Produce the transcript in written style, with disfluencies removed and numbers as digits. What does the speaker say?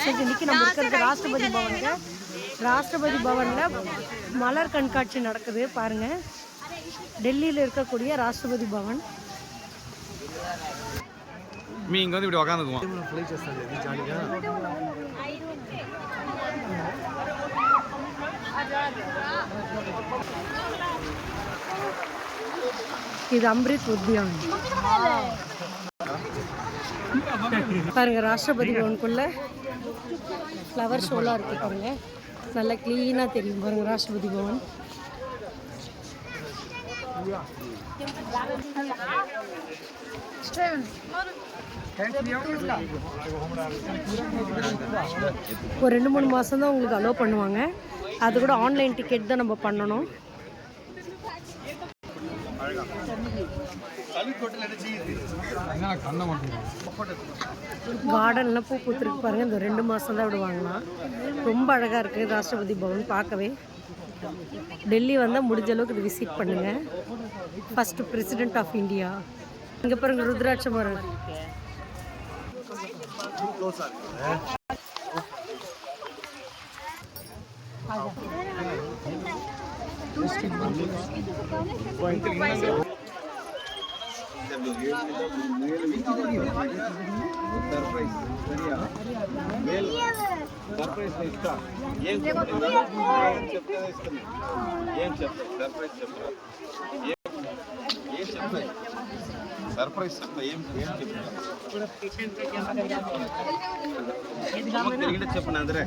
சொல்லிட்டு இன்றைக்கி நம்ம இருக்கிறது ராஷ்டிரபதி பவனுங்க. ராஷ்டிரபதி பவனில் மலர் கண்காட்சி நடக்குது பாருங்கள். டெல்லியில் இருக்கக்கூடிய ராஷ்டிரபதி பவன். இங்கே வந்து இப்படி உக்காந்துக்குவோம். இது அம்ரித் உத்யான் பாருங்க. ராஷ்டிரபதி பவனுக்குள்ள ஃப்ளவர் ஷோலாம் இருக்கு பாருங்க. நல்லா கிளீனாக தெரியும் பாருங்க ராஷ்டிரபதி பவன். ஒரு 2-3 மாதம் தான் உங்களுக்கு அலோவ் பண்ணுவாங்க. அது கூட ஆன்லைன் டிக்கெட் தான் நம்ம பண்ணணும். கார்டன்லாம் பூ பூத்துருக்கு பாருங்க. இந்த 2 மாதம் தான் விடுவாங்களாம். ரொம்ப அழகாக இருக்குது ராஷ்டிரபதி பவன் பார்க்கவே. டெல்லி வந்தால் முடிஞ்ச அளவுக்கு இது விசிட் பண்ணுங்கள். First president of India. இங்கே பாருங்க ருத்ராட்ச மரம். సర్ప్రైజ్ చెప్తా. ఏం చెప్పిన అందరే